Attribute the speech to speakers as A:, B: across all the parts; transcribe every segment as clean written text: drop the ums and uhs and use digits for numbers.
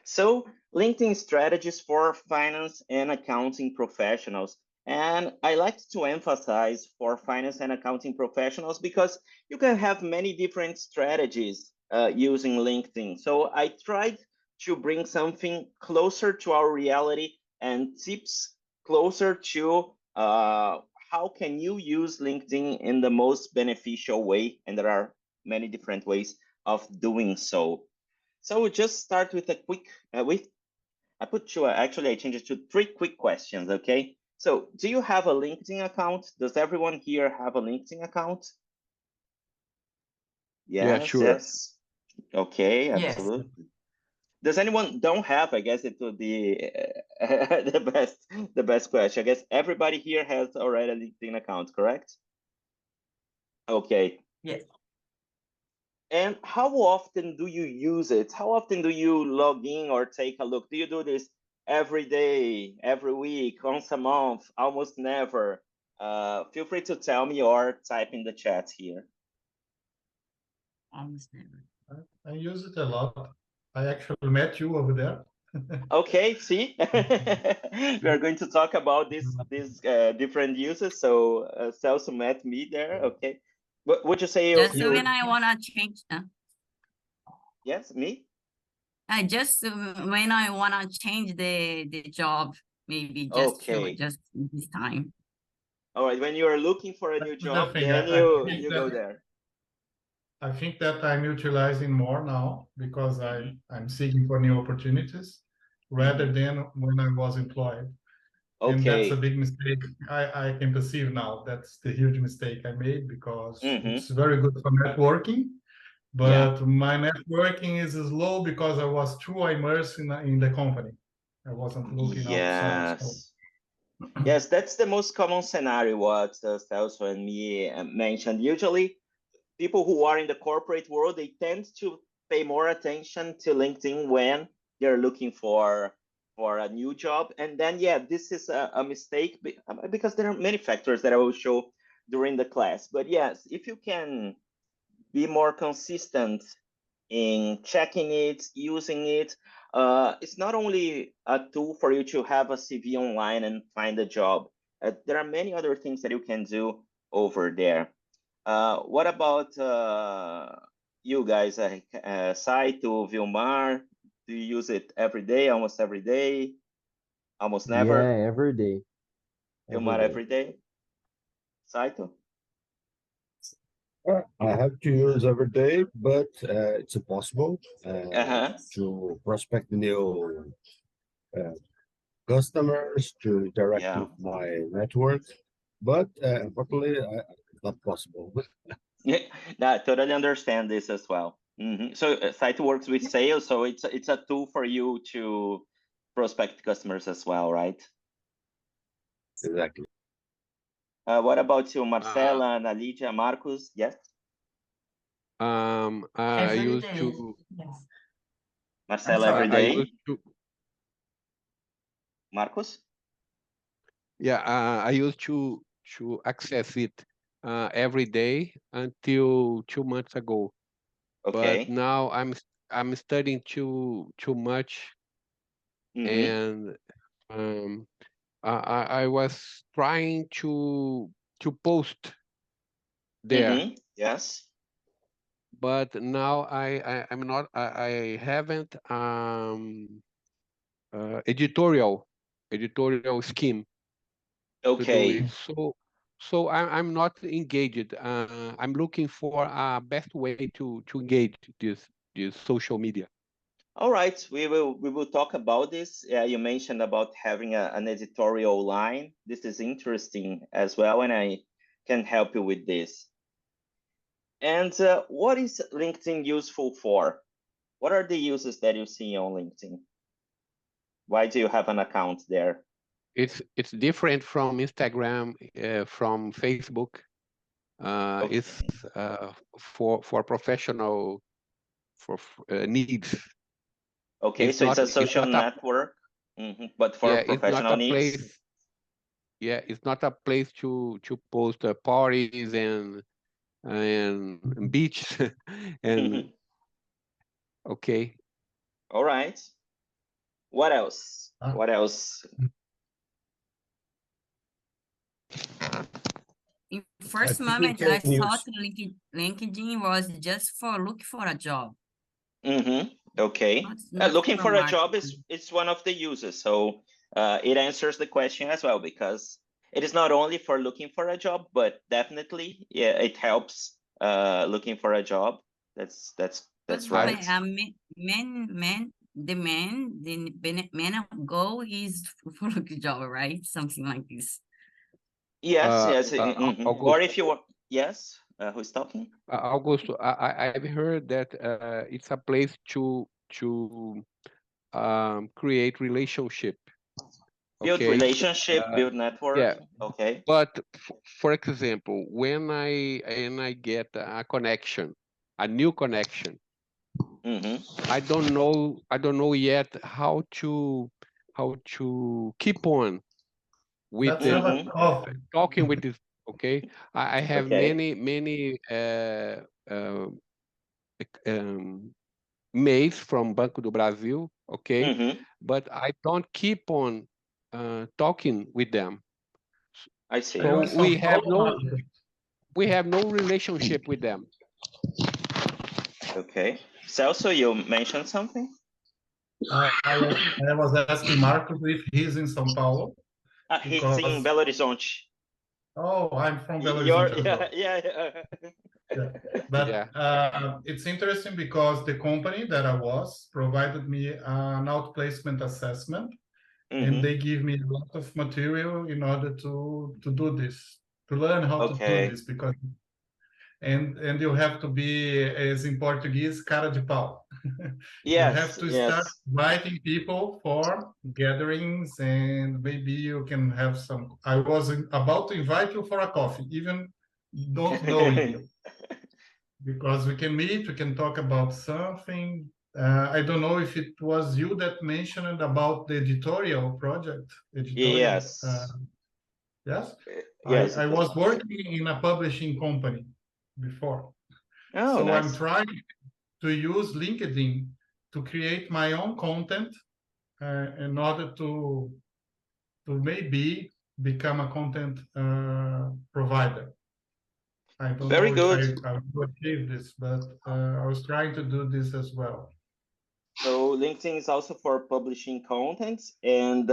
A: So LinkedIn strategies for finance and accounting professionals. And I like to emphasize for finance and accounting professionals because you can have many different strategies using LinkedIn. So I tried to bring something closer to our reality and tips closer to how can you use LinkedIn in the most beneficial way. And there are many different ways of doing so. So we'll just start with a quick, I changed it to 3 quick questions, okay? So do you have a LinkedIn account? Does everyone here have a LinkedIn account? Yes,
B: Yeah, sure.
A: yes. Okay,
C: Yes.
A: absolutely. Does anyone don't have? I guess it would be the best question. I guess everybody here has already a LinkedIn account, correct? Okay.
C: Yes.
A: And how often do you use it? How often do you log in or take a look? Do you do this every day, every week, once a month, almost never? Feel free to tell me or type in the chat here.
C: Almost never.
D: I use it a lot. I actually met you over there.
A: Okay, see, we are going to talk about these different uses. So Celso met me there. Okay, but would you say
C: Just
A: you
C: when I wanna change them.
A: yes, me?
C: Just when I wanna change the job, maybe just
A: Okay.
C: just this time.
A: All right, when you are looking for a new
D: That's the
A: job,
D: thing,
A: then
D: I think
A: you go there.
D: I think that I'm utilizing more now because I'm seeking for new opportunities rather than when I was employed. And that's a
A: Okay.
D: big mistake I can perceive now. That's the huge mistake I made because it's
A: Mm-hmm.
D: very good for networking,
A: Yeah.
D: but my networking is slow because I was too immersed in the company. I wasn't looking outside. So.
A: Yes. Yes, that's the most common scenario what Celso and me mentioned. Usually, people who are in the corporate world, they tend to pay more attention to LinkedIn when they're looking for a new job. And then, yeah, this is a mistake because there are many factors that I will show during the class. But yes, if you can be more consistent in checking it, using it. It's not only a tool for you to have a CV online and find a job. There are many other things that you can do over there. What about you guys? Saito, Vilmar, do you use it every day, almost every day, almost never?
B: Yeah, every day.
A: Vilmar every day? Saito?
E: I have to use every day, but it's impossible
A: Uh-huh.
E: to prospect new uh, customers, to interact
A: Yeah.
E: with my network. But unfortunately, it's not possible.
A: Yeah, no, I totally understand this as well. So site works with sales, so it's a tool for you to prospect customers as well, right?
E: Exactly.
A: What about you,
B: Uh,
A: Marcela, Ana Lídia, Marcos? Yes,
B: I
C: Every
B: used
C: day.
B: to
C: Yes.
A: Marcela
C: sorry.
A: every
B: I used
A: day.
B: to
A: Marcos?
B: yeah I used to access it every day until 2 months ago. But
A: Okay.
B: now I'm studying too much,
A: Mm-hmm.
B: and um, I was trying to post there,
A: Mm-hmm. Yes.
B: but now I'm not. I haven't editorial scheme to do it.
A: Okay.
B: So I'm not engaged. I'm looking for a best way to engage this social media.
A: All right. We will talk about this. Yeah, you mentioned about having an editorial line. This is interesting as well, and I can help you with this. And what is LinkedIn useful for? What are the uses that you see on LinkedIn? Why do you have an account there?
B: It's different from Instagram, from Facebook. It's
A: Okay.
B: for professional needs.
A: Okay, so it's a
B: It's
A: social
B: not a
A: network, but for
B: yeah. It's not
A: professional
B: a
A: needs.
B: place. Yeah, it's not a place to post parties and beach and okay.
A: All right. What else?
D: Ah.
A: What else?
C: In first
E: think we
C: moment,
E: can
C: I thought
E: use-
C: LinkedIn was just for look for a job.
A: Okay.
C: Not
A: Looking for a job
C: marketing.
A: is one of the uses. So it answers the question as well, because it is not only for looking for a job, but definitely, yeah, it helps looking for a job. That's
C: But
A: right.
C: the main goal is for look job, right? Something like this.
A: Yes, yes.
B: Augusto,
A: Or if you want, yes, who's talking?
B: Augusto, I've heard that it's a place to create relationship.
A: Build
B: Okay.
A: relationship, build network.
B: Yeah.
A: Okay.
B: But for example, when I get a connection, a new connection, I don't know yet how to keep on with
D: Let's have a coffee.
B: talking with this. Okay, I have
A: Okay.
B: many mails from Banco do Brasil. Okay, but I don't keep on talking with them.
A: I see.
B: So we have no
D: Marketing.
B: relationship with them.
A: Okay. Celso, you mentioned something?
D: I was asking Marcos if he's in São Paulo.
A: He's in Belo Horizonte.
D: Oh, I'm from Belo
A: You're,
D: Horizonte as well.
A: yeah.
D: But
B: Yeah.
D: it's interesting because the company that I was provided me an outplacement assessment, and they give me a lot of material in order to do this, to learn how to do this, because and you have to be, as in Portuguese, cara de pau. You have to start inviting people for gatherings, and maybe you can have some. I was about to invite you for a coffee, even don't knowing you, because we can meet, we can talk about something. I don't know if it was you that mentioned about the editorial project.
A: Yes.
D: Yes.
A: Yes.
D: I was working in a publishing company before.
A: Oh,
D: so
A: nice.
D: I'm trying to use LinkedIn to create my own content in order to maybe become a content provider. I don't
A: Very
D: know
A: good.
D: if I will achieve this, but I was trying to do this as well.
A: So LinkedIn is also for publishing contents, and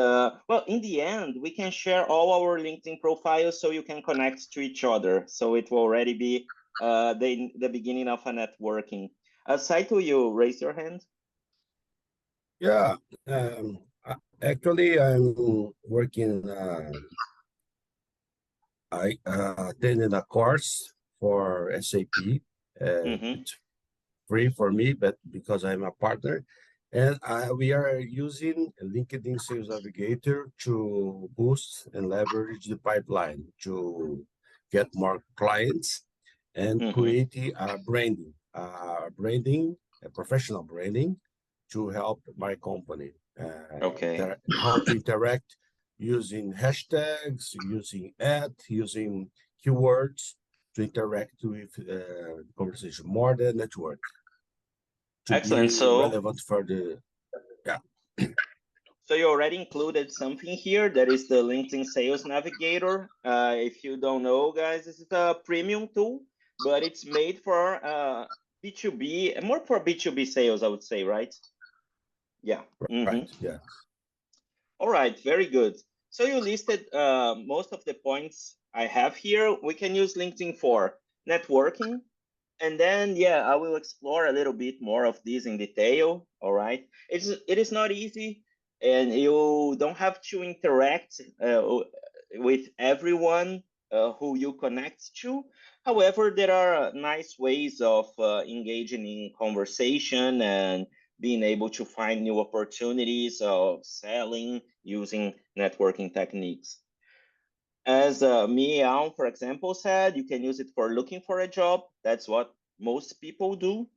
A: well, in the end, we can share all our LinkedIn profiles so you can connect to each other. So it will already be the beginning of a networking. Saito, you raise your hand.
E: Yeah, actually, I'm working. I attended a course for SAP. It's free for me, but because I'm a partner, and we are using LinkedIn Sales Navigator to boost and leverage the pipeline to get more clients and create a professional branding to help my company. How to interact using hashtags, using using keywords to interact with conversation more than network.
A: Excellent.
E: So relevant for the
A: So you already included something here. That is the LinkedIn Sales Navigator. If you don't know, guys, this is a premium tool, but it's made for B2B, more for B2B sales, I would say, right? Yeah.
E: Right. Yeah.
A: All right. Very good. So you listed most of the points I have here. We can use LinkedIn for networking. And then, yeah, I will explore a little bit more of this in detail. All right. It is not easy, and you don't have to interact with everyone who you connect to. However, there are nice ways of engaging in conversation and being able to find new opportunities of selling using networking techniques. As Mian, for example, said, you can use it for looking for a job. That's what most people do.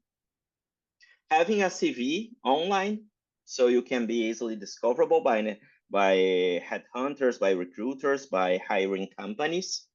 A: Having a CV online, so you can be easily discoverable by headhunters, by recruiters, by hiring companies.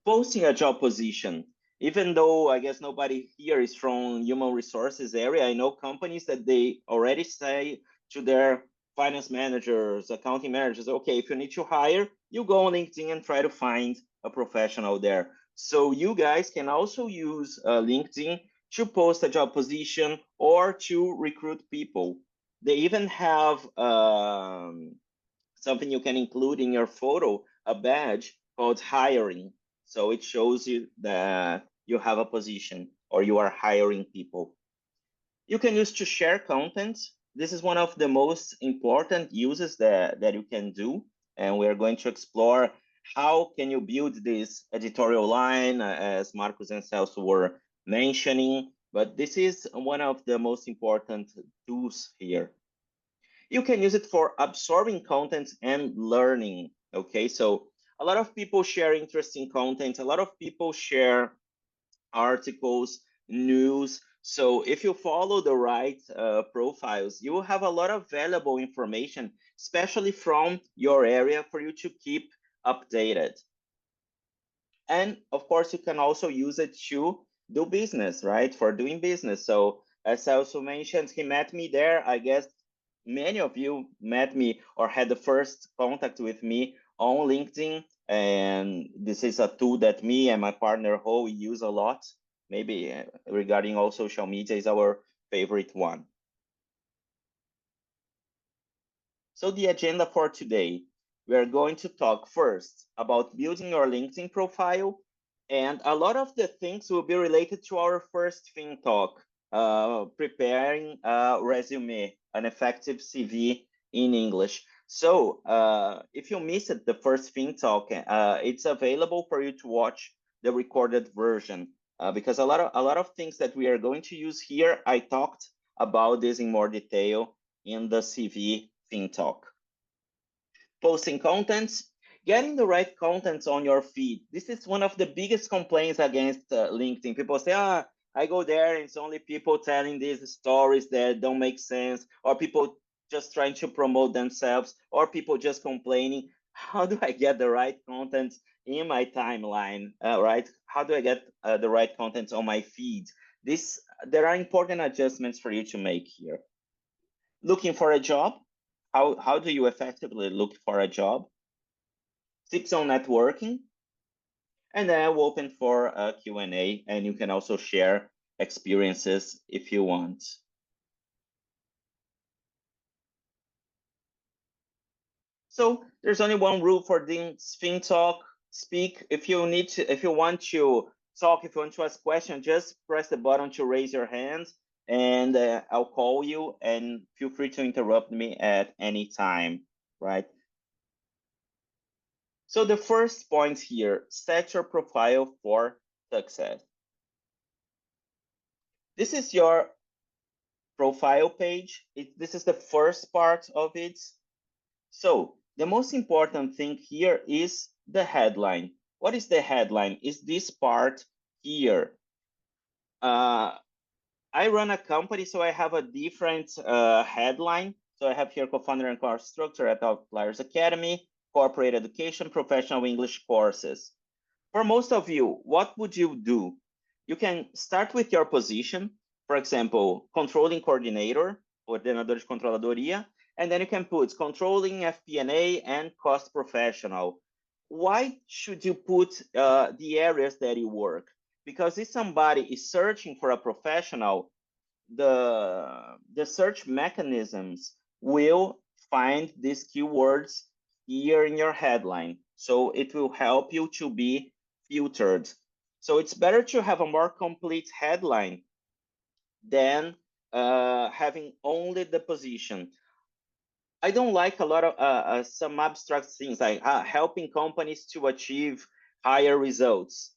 A: Posting a job position. Even though I guess nobody here is from human resources area, I know companies that they already say to their finance managers, accounting managers. Okay, if you need to hire, you go on LinkedIn and try to find a professional there. So you guys can also use LinkedIn to post a job position or to recruit people. They even have something you can include in your photo, a badge called hiring. So it shows you that you have a position or you are hiring people. You can use to share content. This is one of the most important uses that you can do. And we're going to explore how can you build this editorial line, as Marcos and Celso were mentioning. But this is one of the most important tools here. You can use it for absorbing content and learning. Okay, so a lot of people share interesting content. A lot of people share articles, news. So if you follow the right profiles, you will have a lot of valuable information, especially from your area, for you to keep updated. And of course, you can also use it to do business, right? For doing business. So as I also mentioned, he met me there. I guess many of you met me or had the first contact with me on LinkedIn. And this is a tool that me and my partner Ho use a lot. Maybe regarding all social media is our favorite one. So the agenda for today, we are going to talk first about building your LinkedIn profile. And a lot of the things will be related to our first thing talk, preparing a resume, an effective CV in English. So if you missed the first thing talk, it's available for you to watch the recorded version, because a lot of things that we are going to use here, I talked about this in more detail in the CV thing talk. Posting contents, getting the right contents on your feed. This is one of the biggest complaints against LinkedIn. People say, I go there and it's only people telling these stories that don't make sense, or people just trying to promote themselves, or people just complaining. How do I get the right content in my timeline, right? How do I get the right content on my feed? There are important adjustments for you to make here. Looking for a job. How do you effectively look for a job? Tips on networking. And then we'll open for a Q&A, and you can also share experiences if you want. So there's only one rule for this thing talk. Speak. If you want to talk, if you want to ask questions, just press the button to raise your hand, and I'll call you, and feel free to interrupt me at any time, right? So the first point here, set your profile for success. This is your profile page. This is the first part of it. So the most important thing here is the headline. What is the headline? Is this part here. I run a company, so I have a different headline. So I have here co-founder and course structure at Outliers Academy, corporate education, professional English courses. For most of you, what would you do? You can start with your position, for example, controlling coordinator, coordenador de controladoria, and then you can put controlling FP&A and cost professional. Why should you put the areas that you work? Because if somebody is searching for a professional, the search mechanisms will find these keywords here in your headline. So it will help you to be filtered. So it's better to have a more complete headline than having only the position. I don't like a lot of some abstract things like helping companies to achieve higher results.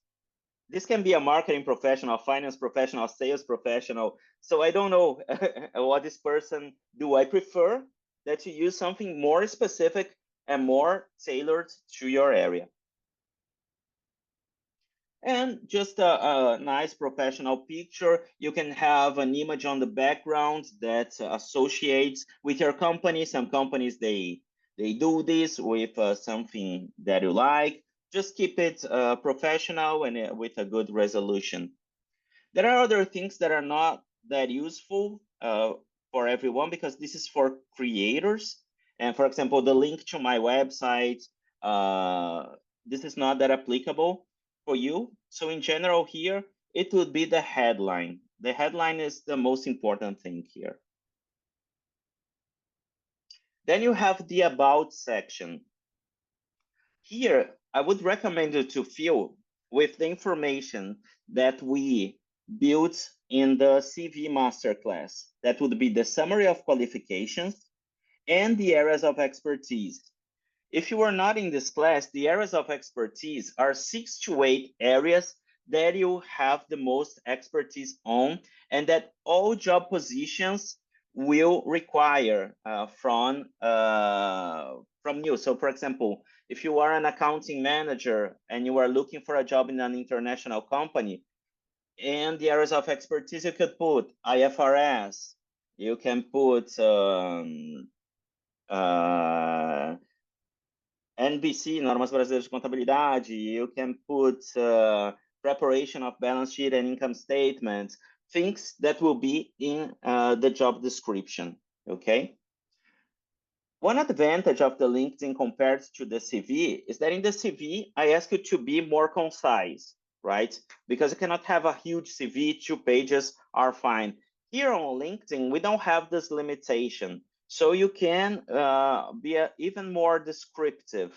A: This can be a marketing professional, finance professional, sales professional. So I don't know what this person do. I prefer that you use something more specific and more tailored to your area. And just a nice professional picture. You can have an image on the background that associates with your company. Some companies, they do this with something that you like. Just keep it professional and with a good resolution. There are other things that are not that useful. for everyone because this is for creators. And for example, the link to my website, this is not that applicable for you. So in general here, it would be the headline. The headline is the most important thing here. Then you have the About section. Here, I would recommend you to fill with the information that we built in the CV Masterclass. That would be the summary of qualifications and the areas of expertise. If you are not in this class, the areas of expertise are 6 to 8 areas that you have the most expertise on and that all job positions will require from you. So for example, if you are an accounting manager and you are looking for a job in an international company, and the areas of expertise, you could put IFRS, you can put NBC, Normas Brasileiras de Contabilidade, you can put preparation of balance sheet and income statements, things that will be in the job description, okay? One advantage of the LinkedIn compared to the CV is that in the CV, I ask you to be more concise, right? Because you cannot have a huge CV, 2 pages are fine. Here on LinkedIn, we don't have this limitation. So you can be even more descriptive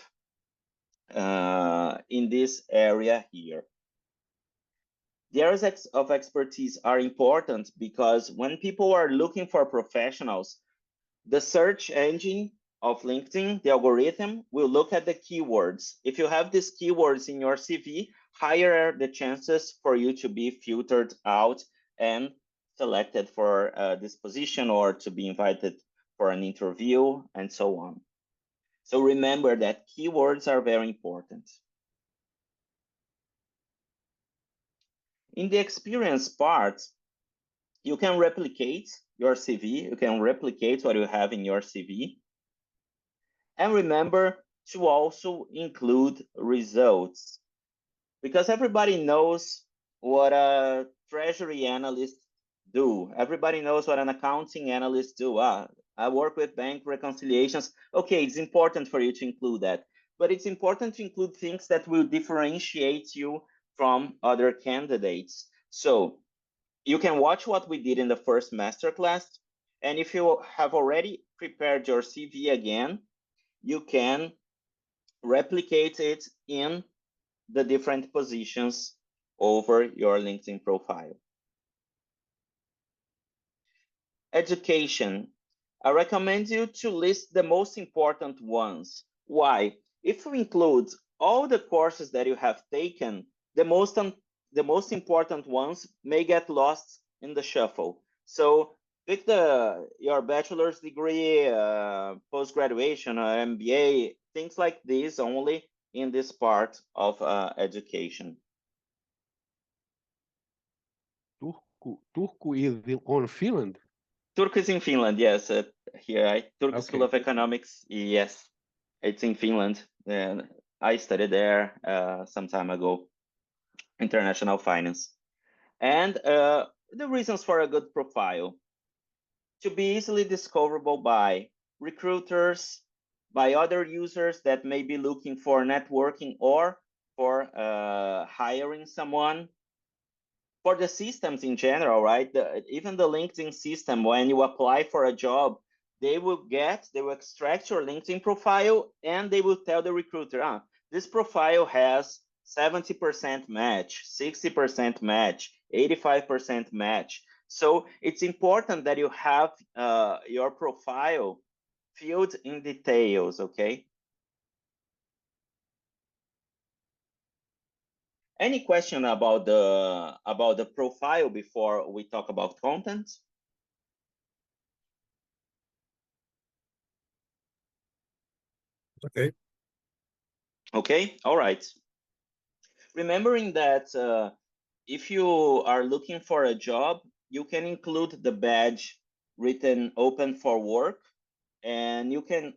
A: in this area here. The areas of expertise are important because when people are looking for professionals, the search engine of LinkedIn, the algorithm, will look at the keywords. If you have these keywords in your CV, higher are the chances for you to be filtered out and selected for this position or to be invited for an interview and so on. So remember that keywords are very important. In the experience part, you can replicate your CV. You can replicate what you have in your CV. And remember to also include results, because everybody knows what a treasury analyst do. Everybody knows what an accounting analyst do. I work with bank reconciliations. Okay, it's important for you to include that, but it's important to include things that will differentiate you from other candidates. So you can watch what we did in the first masterclass, and if you have already prepared your CV again, you can replicate it in the different positions over your LinkedIn profile. Education. I recommend you to list the most important ones. Why? If you include all the courses that you have taken, the most important ones may get lost in the shuffle. So pick your bachelor's degree, post-graduation, or MBA, things like this only in this part of education.
B: Turku is on Finland?
A: Turku is in Finland, yes. Here, Turku School of Economics, yes. It's in Finland. And I studied there some time ago, international finance. And the reasons for a good profile: to be easily discoverable by recruiters, by other users that may be looking for networking or for hiring someone, for the systems in general, right? Even the LinkedIn system, when you apply for a job, they will extract your LinkedIn profile and they will tell the recruiter, this profile has 70% match, 60% match, 85% match. So it's important that you have your profile filled in details, okay? Any question about the profile before we talk about content?
E: Okay.
A: Okay, all right. Remembering that if you are looking for a job, you can include the badge written open for work, and you can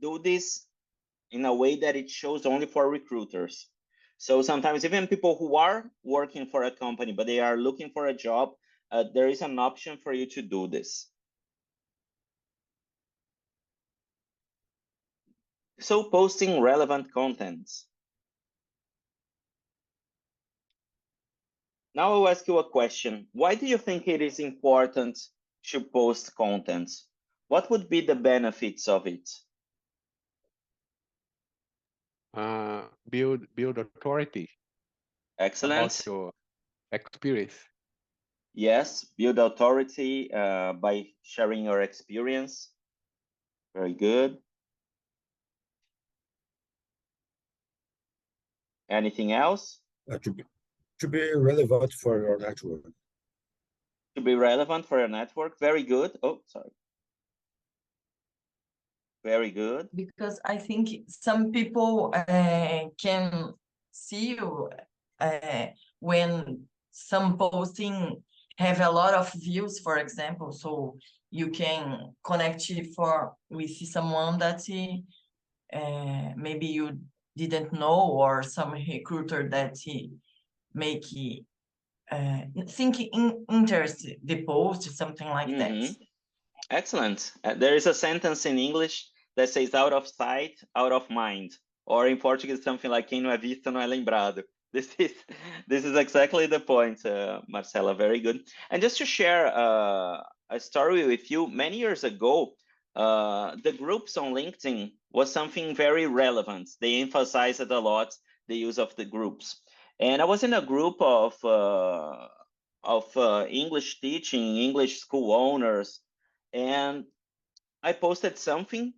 A: do this in a way that it shows only for recruiters. So sometimes even people who are working for a company, but they are looking for a job, there is an option for you to do this. So posting relevant content. Now I'll ask you a question. Why do you think it is important to post content? What would be the benefits of it?
B: Build authority.
A: Excellent.
B: About your experience.
A: Yes, build authority by sharing your experience. Very good. Anything else?
E: To be relevant for your network.
A: To be relevant for your network. Very good. Oh, sorry. Very good.
F: Because I think some people can see you when some posting have a lot of views, for example, so you can connect with someone that maybe you didn't know, or some recruiter that make think interest the post, something like that.
A: Excellent. There is a sentence in English that says out of sight, out of mind. Or in Portuguese, something like quem não é visto não é lembrado. This is exactly the point, Marcela. Very good. And just to share a story with you, many years ago, the groups on LinkedIn was something very relevant. They emphasized a lot the use of the groups. And I was in a group of English teaching, English school owners, and I posted something,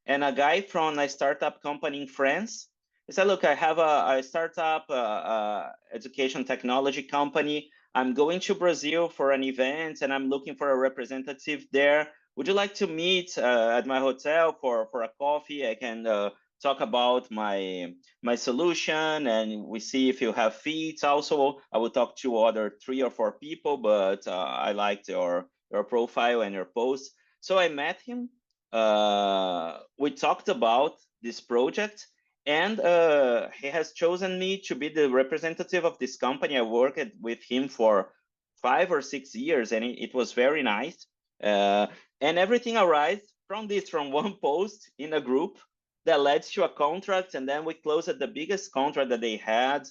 A: and a guy from a startup company in France, he said, look, I have a startup education technology company. I'm going to Brazil for an event, and I'm looking for a representative there. Would you like to meet at my hotel for a coffee? I can talk about my solution, and we see if you have feeds. Also, I will talk to other 3 or 4 people, but I liked your profile and your post. So I met him. We talked about this project, and he has chosen me to be the representative of this company. I worked with him for 5 or 6 years, and it was very nice. And everything arises from one post in a group that led to a contract, and then we closed the biggest contract that they had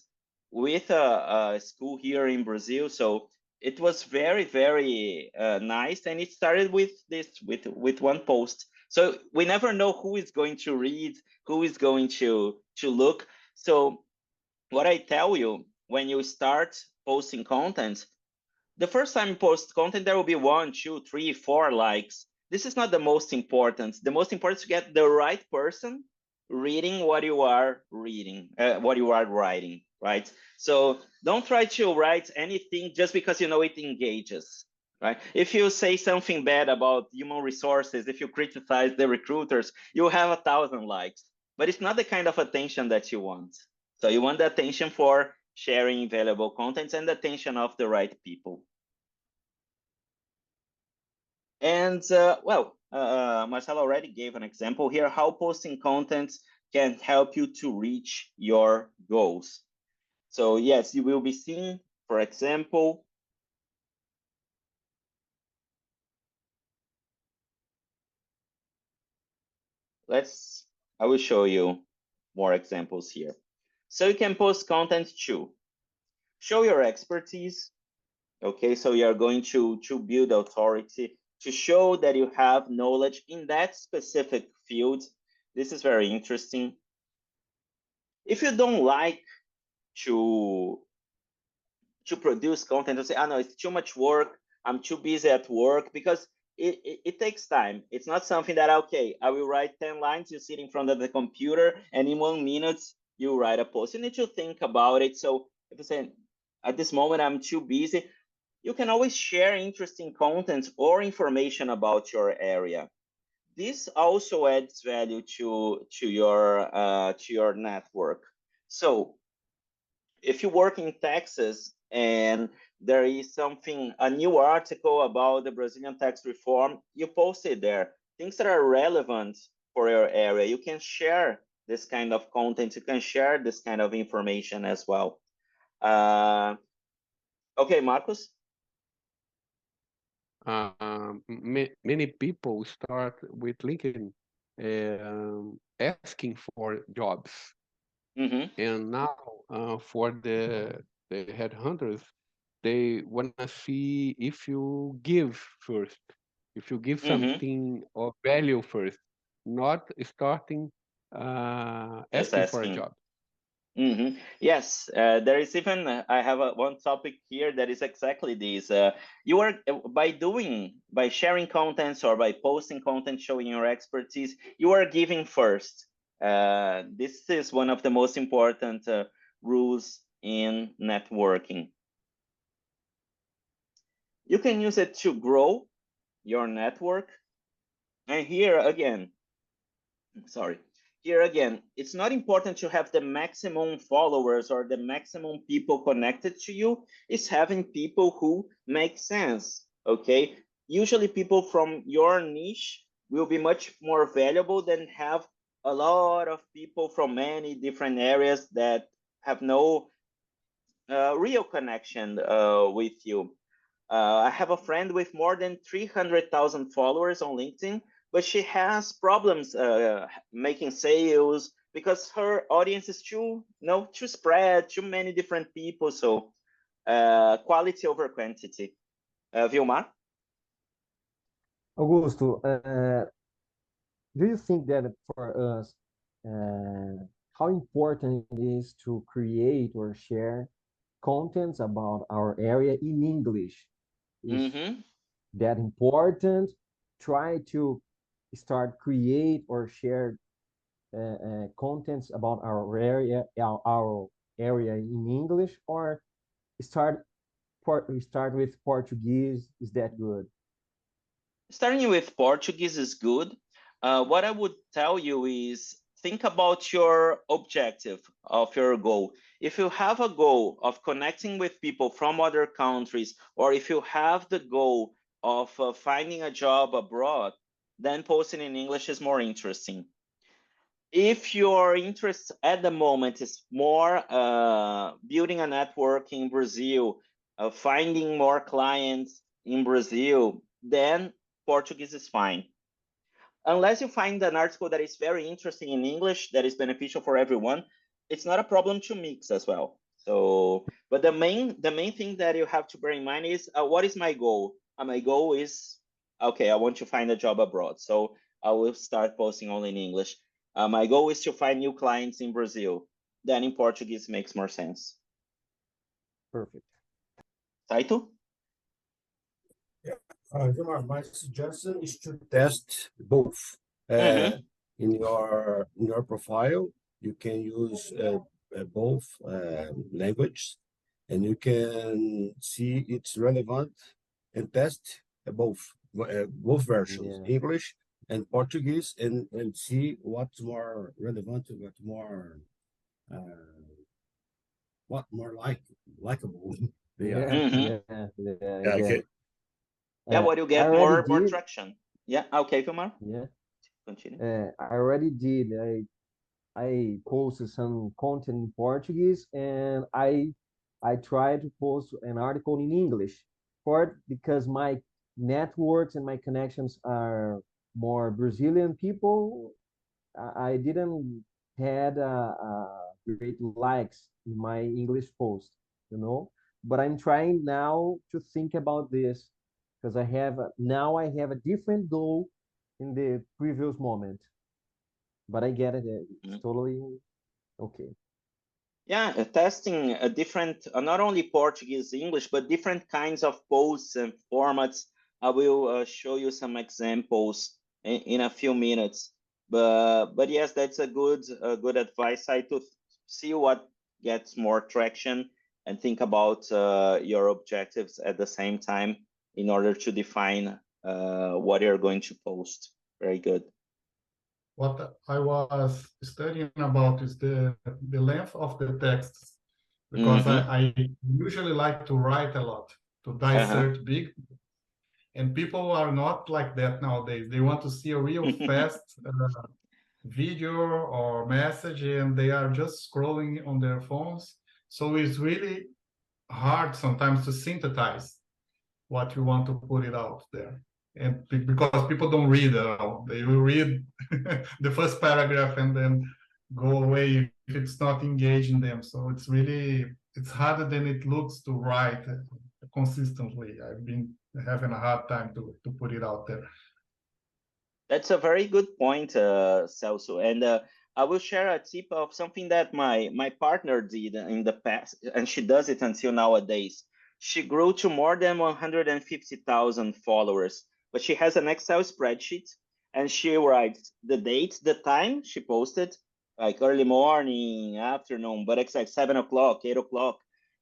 A: with a school here in Brazil. So it was very, very nice, and it started with one post. So we never know who is going to read, who is going to look. So what I tell you, when you start posting content, the first time you post content, there will be 1, 2, 3, 4 likes. This is not the most important. The most important is to get the right person reading what you are reading, what you are writing, right? So don't try to write anything just because you know it engages, right? If you say something bad about human resources, if you criticize the recruiters, you have 1,000 likes, but it's not the kind of attention that you want. So you want the attention for sharing valuable content and the attention of the right people. And Marcelo already gave an example here, how posting content can help you to reach your goals. So yes, you will be seeing, for example, I will show you more examples here. So you can post content to show your expertise. Okay, so you are going to build authority, to show that you have knowledge in that specific field. This is very interesting. If you don't like to produce content, to say, oh no, it's too much work, I'm too busy at work, because it takes time. It's not something that, okay, I will write 10 lines, you sit in front of the computer, and in 1 minute, you write a post. You need to think about it. So if you say, at this moment, I'm too busy, you can always share interesting content or information about your area. This also adds value to your network. So if you work in Texas and there is a new article about the Brazilian tax reform, you post it there. Things that are relevant for your area, you can share this kind of content, you can share this kind of information as well. Okay, Marcos?
B: Many people start with LinkedIn. asking for jobs. And now for the headhunters, they want to see if you give first, if you give something of value first, not starting asking for a job.
A: Yes, there is even, I have one topic here that is exactly this. You are, by sharing contents or by posting content showing your expertise, you are giving first. This is one of the most important rules in networking. You can use it to grow your network. And here again, it's not important to have the maximum followers or the maximum people connected to you. It's having people who make sense, okay? Usually people from your niche will be much more valuable than have a lot of people from many different areas that have no real connection with you. I have a friend with more than 300,000 followers on LinkedIn, but she has problems making sales because her audience is too spread, too many different people. So quality over quantity. Vilmar?
G: Augusto, do you think that for us, how important it is to create or share contents about our area in English? Is that important? Try to start create or share contents about our area in English, or start with Portuguese. Is that good?
A: Starting with Portuguese is good. What I would tell you is think about your objective of your goal. If you have a goal of connecting with people from other countries, or if you have the goal of finding a job abroad, then posting in English is more interesting. If your interest at the moment is more building a network in Brazil, finding more clients in Brazil, then Portuguese is fine. Unless you find an article that is very interesting in English, that is beneficial for everyone, it's not a problem to mix as well. So, but the main thing that you have to bear in mind is what is my goal? My goal is, okay, I want to find a job abroad. So I will start posting only in English. My goal is to find new clients in Brazil. Then in Portuguese makes more sense.
G: Perfect.
A: Taito?
E: My suggestion is to test both. In your profile, you can use both languages, and you can see it's relevant and test both versions, English and Portuguese, and see what's more relevant, what more likable they are. Okay.
A: Yeah, what you get more traction. Yeah, okay, Vilmar.
G: Yeah.
A: Continue.
G: I already did. I posted some content in Portuguese, and I tried to post an article in English because my networks and my connections are more Brazilian people. I didn't had great likes in my English post, but I'm trying now to think about this because I have a different goal in the previous moment, but I get it. It's totally okay.
A: Yeah, testing a different, not only Portuguese, English, but different kinds of posts and formats. I will show you some examples in a few minutes. But yes, that's a good advice. I to see what gets more traction and think about your objectives at the same time in order to define what you're going to post. Very good.
D: What I was studying about is the length of the texts, because I usually like to write a lot, to dissect big, and people are not like that nowadays. They want to see a real fast video or message, and they are just scrolling on their phones. So it's really hard sometimes to synthesize what you want to put it out there. and because people don't read at all. They will read the first paragraph and then go away if it's not engaging them. So it's harder than it looks to write consistently. I've been having a hard time to put it out there.
A: That's a very good point, Celso. And I will share a tip of something that my partner did in the past, and she does it until nowadays. She grew to more than 150,000 followers, but she has an Excel spreadsheet, and she writes the date, the time she posted, like early morning, afternoon, but it's like 7 o'clock, 8 o'clock.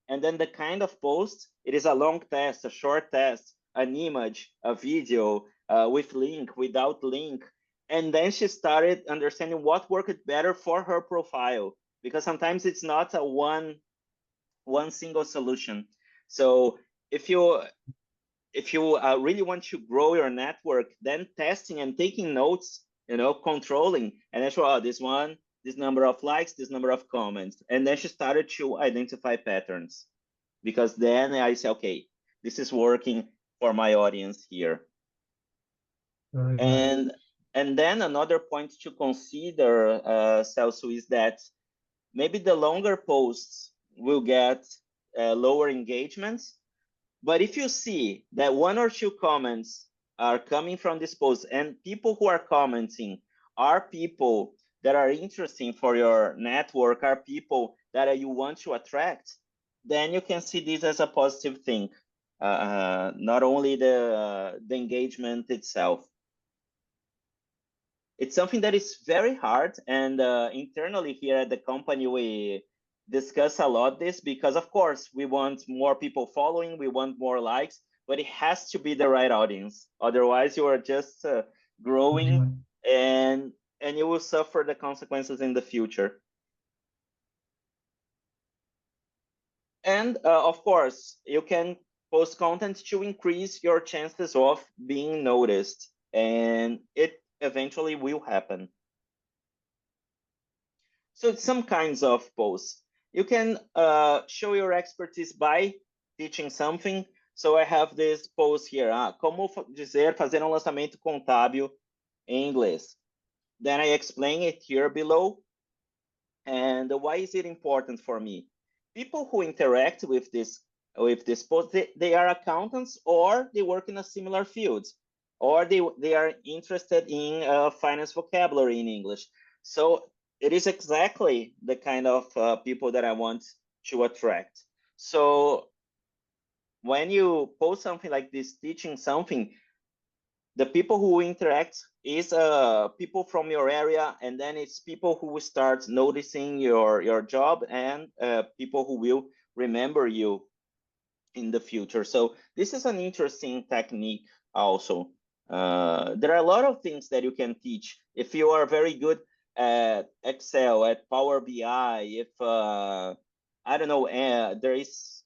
A: And then the kind of post, it is a long test, a short test, an image, a video, with link, without link. And then she started understanding what worked better for her profile, because sometimes it's not a one single solution. So if you really want to grow your network, then testing and taking notes, controlling, and then show, this one, this number of likes, this number of comments. And then she started to identify patterns, because then I say, okay, this is working for my audience here. And then another point to consider, Celso, is that maybe the longer posts will get lower engagements. But if you see that 1 or 2 comments are coming from this post, and people who are commenting are people that are interesting for your network, are people that you want to attract, then you can see this as a positive thing, not only the engagement itself. It's something that is very hard, and internally here at the company, we discuss a lot this, because of course we want more people following, we want more likes, but it has to be the right audience. Otherwise, you are just growing, and you will suffer the consequences in the future. And of course, you can post content to increase your chances of being noticed, and it eventually will happen. So some kinds of posts. You can show your expertise by teaching something. So I have this post here, como fazer lançamento contábil em inglês. Then I explain it here below. And why is it important for me? People who interact with this post, they are accountants, or they work in a similar field, or they are interested in finance vocabulary in English. So it is exactly the kind of people that I want to attract. So when you post something like this, teaching something, the people who interact is people from your area, and then it's people who will start noticing your job, and people who will remember you in the future. So this is an interesting technique also. There are a lot of things that you can teach. If you are very good at Excel, at Power BI, if I don't know, there is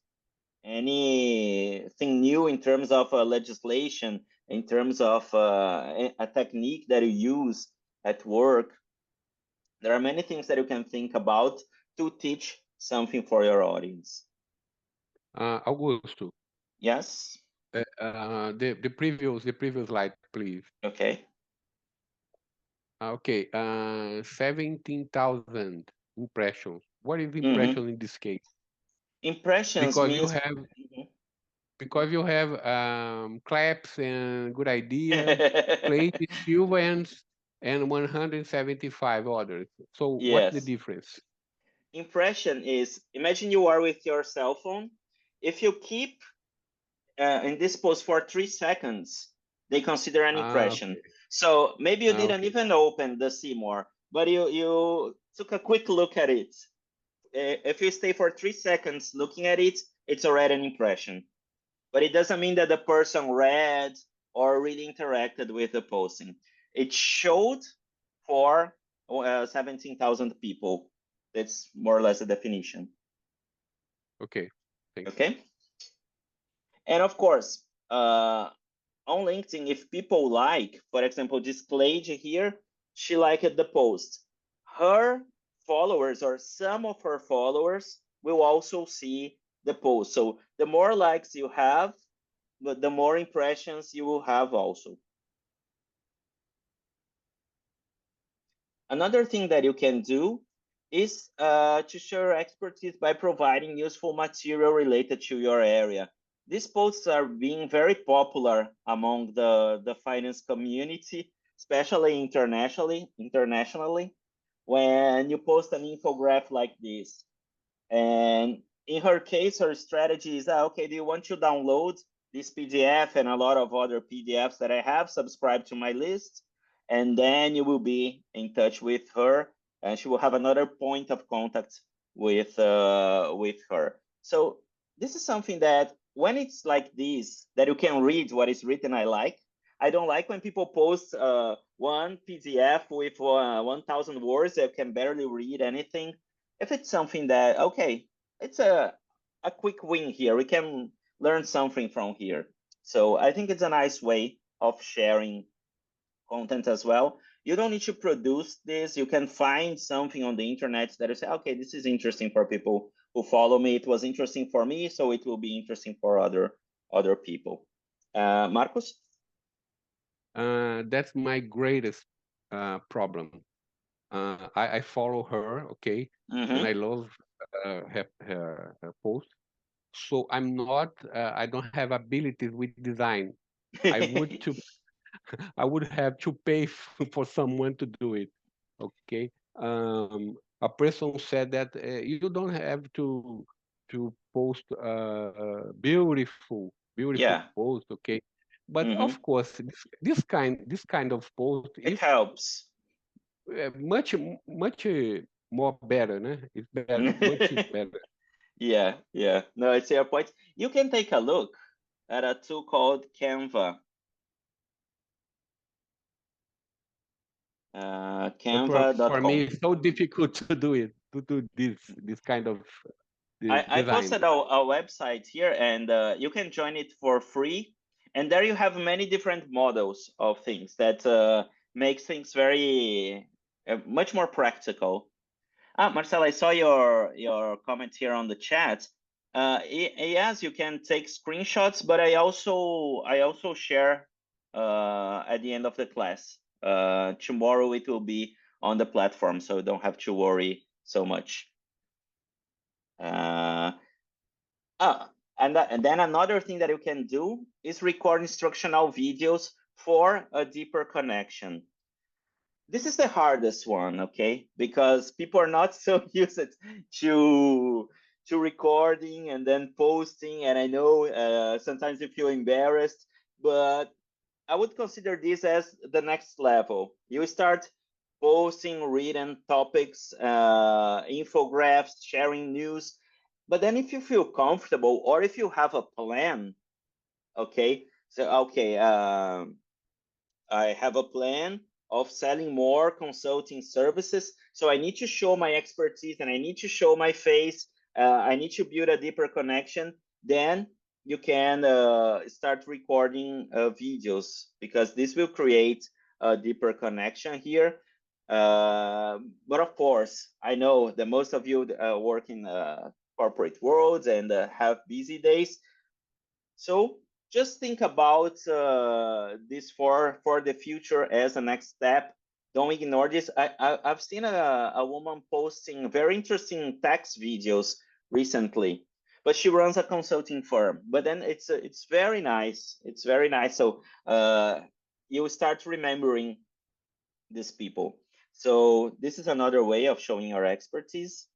A: anything new in terms of legislation, in terms of a technique that you use at work, there are many things that you can think about to teach something for your audience.
B: Augusto.
A: Yes.
B: The previous slide, please.
A: Okay.
B: Okay. 17,000 impressions. What is impression in this case?
A: Impressions means
B: because you have claps and good idea, plate, silver, and 175 others. So
A: yes.
B: What's the difference?
A: Impression is, imagine you are with your cell phone. If you keep in this post for 3 seconds, they consider an impression.
B: Okay.
A: So maybe you didn't even open the Seymour, but you took a quick look at it. If you stay for 3 seconds looking at it, it's already an impression. But it doesn't mean that the person read or really interacted with the posting. It showed for 17,000 people. That's more or less the definition.
B: Okay. Thanks.
A: Okay. And of course, on LinkedIn, if people like, for example, this lady here, she liked the post. Her followers, or some of her followers, will also see the post. So the more likes you have, but the more impressions you will have also. Another thing that you can do is to share your expertise by providing useful material related to your area. These posts are being very popular among the finance community, especially internationally, when you post an infographic like this. And in her case, her strategy is, okay, do you want to download this PDF and a lot of other PDFs that I have, subscribe to my list, and then you will be in touch with her, and she will have another point of contact with her. So this is something that when it's like this, that you can read what is written, I like. I don't like when people post one PDF with 1,000 words that you can barely read anything. If it's something that, okay, it's a quick win here, we can learn something from here. So I think it's a nice way of sharing content as well. You don't need to produce this. You can find something on the internet that you say, okay, this is interesting for people who follow me. It was interesting for me, so it will be interesting for other people. Marcos?
B: That's my greatest problem. I follow her, okay, and I love her post. So I'm not, I don't have abilities with design. I would have to pay for someone to do it. Okay. A person said that you don't have to post beautiful post. Okay. But of course, this kind of post
A: it helps.
B: Much more better, né? It's better, much better.
A: Yeah. No, it's your point. You can take a look at a tool called Canva. Canva.com.
B: For me, it's so difficult to do it, to do this kind of
A: I posted a website here, and you can join it for free. And there you have many different models of things that makes things very much more practical. Marcel, I saw your comment here on the chat. Yes, you can take screenshots, but I also share at the end of the class. Tomorrow it will be on the platform, so you don't have to worry so much. And then another thing that you can do is record instructional videos for a deeper connection. This is the hardest one, okay? Because people are not so used to recording and then posting, and I know sometimes you feel embarrassed, but I would consider this as the next level. You start posting written topics, infographics, sharing news, but then if you feel comfortable or if you have a plan, okay, so okay, I have a plan of selling more consulting services, so I need to show my expertise and I need to show my face, I need to build a deeper connection. Then you can start recording videos, because this will create a deeper connection here. But of course, I know that most of you work in corporate worlds and have busy days. So just think about this for the future as a next step. Don't ignore this. I've seen a woman posting very interesting tax videos recently, but she runs a consulting firm. But then it's very nice. It's very nice. So you start remembering these people. So this is another way of showing your expertise.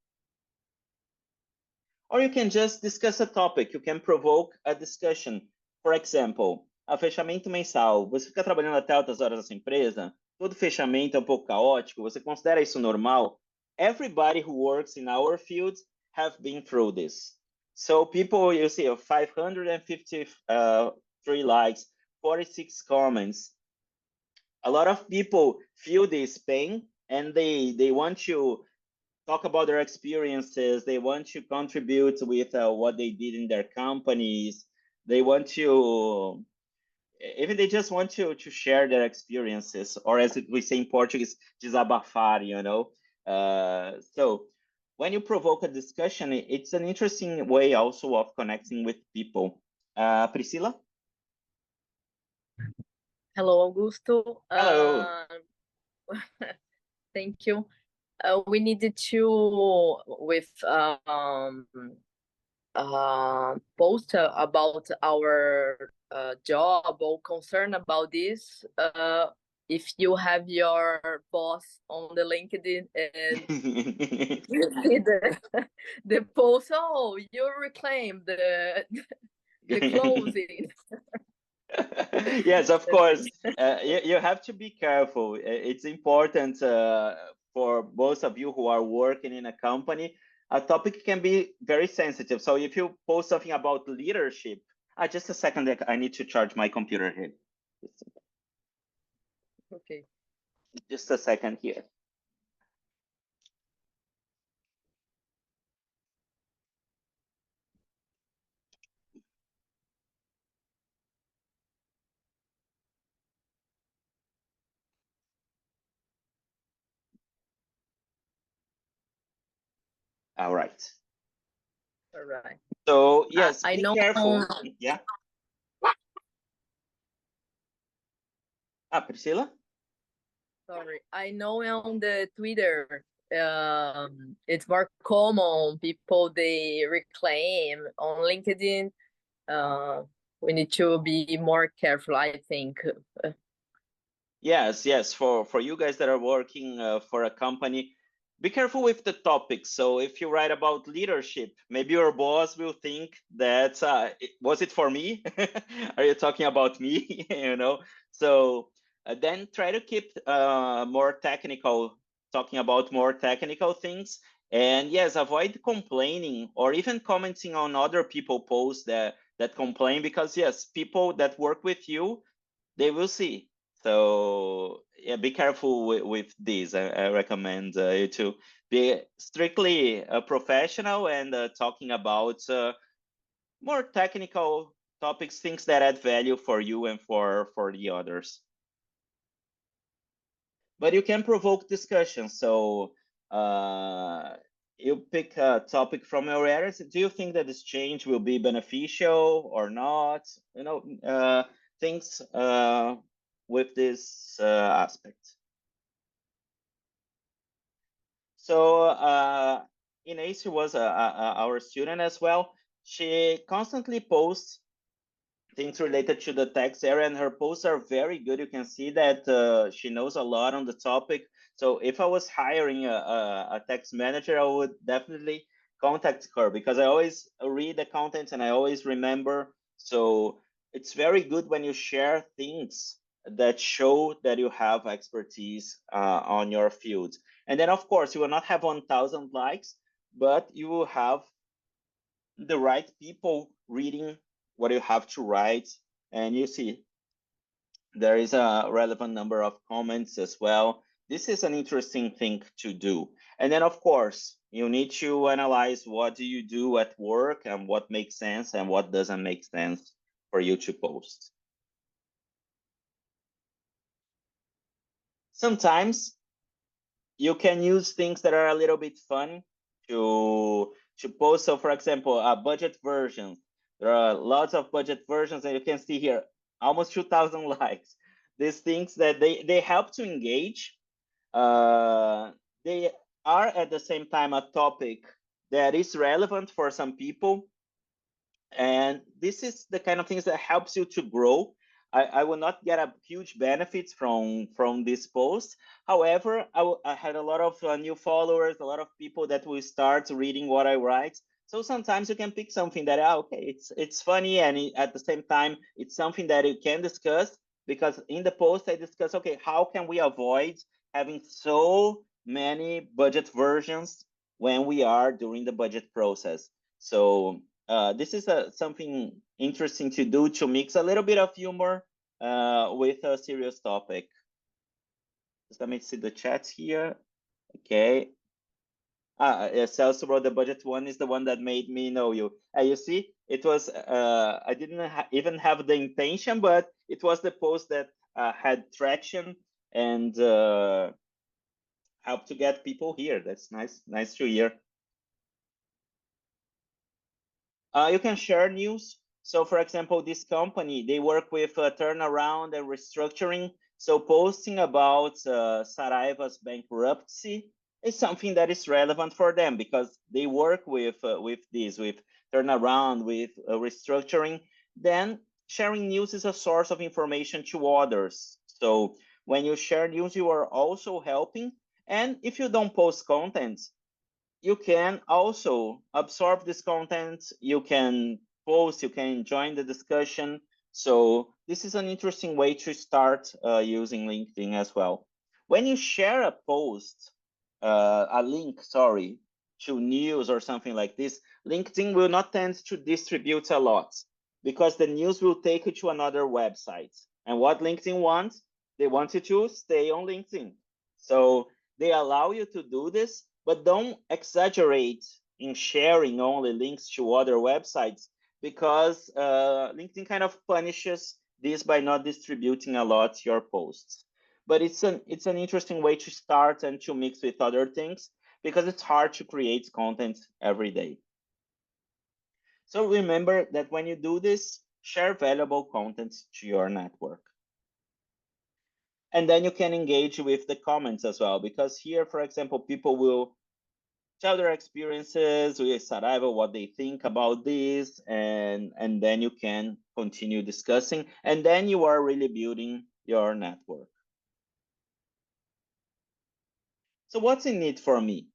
A: Or you can just discuss a topic. You can provoke a discussion. For example, a fechamento mensal. Você fica trabalhando até altas horas nessa empresa? Todo fechamento é um pouco caótico? Você considera isso normal? Everybody who works in our field have been through this. So people, you see, 553 likes, 46 comments. A lot of people feel this pain, and they want to talk about their experiences. They want to contribute with what they did in their companies. They want to, even they just want to share their experiences, or as we say in Portuguese, desabafar, you know. So when you provoke a discussion, it's an interesting way also of connecting with people. Priscilla?
H: Hello, Augusto.
A: Hello.
H: Thank you. We needed to post about our job or concern about this. If you have your boss on the LinkedIn and you see the post, oh, you reclaim the closing.
A: Yes, of course. You have to be careful. It's important for both of you who are working in a company. A topic can be very sensitive. So if you post something about leadership, just a second, I need to charge my computer here.
H: Okay.
A: Just a second here. All right.
H: All right.
A: So yes,
H: I
A: be
H: know.
A: careful. Yeah. Priscilla?
H: Sorry, I know on the Twitter, it's more common. People they reclaim on LinkedIn. We need to be more careful, I think.
A: Yes. For you guys that are working for a company, be careful with the topics. So if you write about leadership, maybe your boss will think that was it for me? Are you talking about me? You know. So then try to keep more technical, talking about more technical things. And yes, avoid complaining or even commenting on other people posts that complain, because yes, people that work with you, they will see. So yeah, be careful with this. I recommend you to be strictly a professional and talking about more technical topics, things that add value for you and for the others. But you can provoke discussion. So you pick a topic from your areas. Do you think that this change will be beneficial or not? You know, things with this aspect. So Inés, who was our student as well, she constantly posts things related to the tax area, and her posts are very good. You can see that she knows a lot on the topic. So if I was hiring a tax manager, I would definitely contact her, because I always read the content and I always remember. So it's very good when you share things that show that you have expertise on your field. And then of course you will not have 1,000 likes, but you will have the right people reading what you have to write. And you see there is a relevant number of comments as well. This is an interesting thing to do. And then of course you need to analyze what do you do at work and what makes sense and what doesn't make sense for you to post. Sometimes you can use things that are a little bit fun to post. So for example, budget versions. There are lots of budget versions, and you can see here almost 2,000 likes. These things that they help to engage. They are at the same time a topic that is relevant for some people, and this is the kind of things that helps you to grow. I will not get a huge benefits from this post. However, I had a lot of new followers, a lot of people that will start reading what I write. So sometimes you can pick something that okay, it's funny, and at the same time it's something that you can discuss, because in the post I discuss, okay, how can we avoid having so many budget versions when we are during the budget process. So this is something interesting to do, to mix a little bit of humor with a serious topic. Just let me see the chat here. Okay. Celso wrote the budget one is the one that made me know you. You see, it was, I didn't even have the intention, but it was the post that had traction and helped to get people here. That's nice to hear. You can share news. So for example, this company, they work with turnaround and restructuring. So posting about Saraiva's bankruptcy is something that is relevant for them because they work with turnaround, with restructuring. Then sharing news is a source of information to others. So when you share news, you are also helping. And if you don't post content, you can also absorb this content. You can post, you can join the discussion. So this is an interesting way to start using LinkedIn as well. When you share a post, a link, sorry, to news or something like this, LinkedIn will not tend to distribute a lot because the news will take you to another website. And what LinkedIn wants, they want you to stay on LinkedIn. So they allow you to do this, but don't exaggerate in sharing only links to other websites because LinkedIn kind of punishes this by not distributing a lot your posts. But it's an interesting way to start and to mix with other things because it's hard to create content every day. So remember that when you do this, share valuable content to your network. And then you can engage with the comments as well, because here, for example, people will tell their experiences with Saraiva, what they think about this, and then you can continue discussing, and then you are really building your network. So what's in it for me?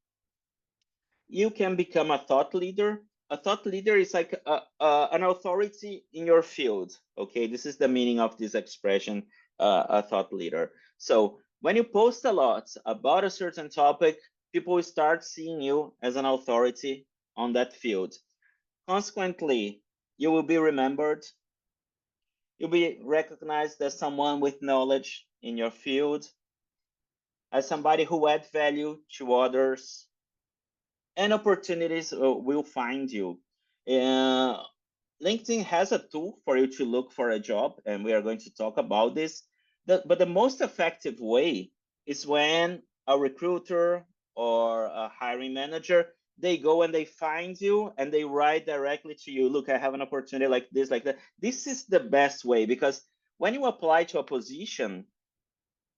A: You can become a thought leader. A thought leader is like an authority in your field. Okay, this is the meaning of this expression, a thought leader. So when you post a lot about a certain topic, people will start seeing you as an authority on that field. Consequently, you will be remembered. You'll be recognized as someone with knowledge in your field, as somebody who adds value to others, and opportunities will find you. LinkedIn has a tool for you to look for a job, and we are going to talk about this. But the most effective way is when a recruiter or a hiring manager, they go and they find you and they write directly to you, look, I have an opportunity like this, like that. This is the best way because when you apply to a position,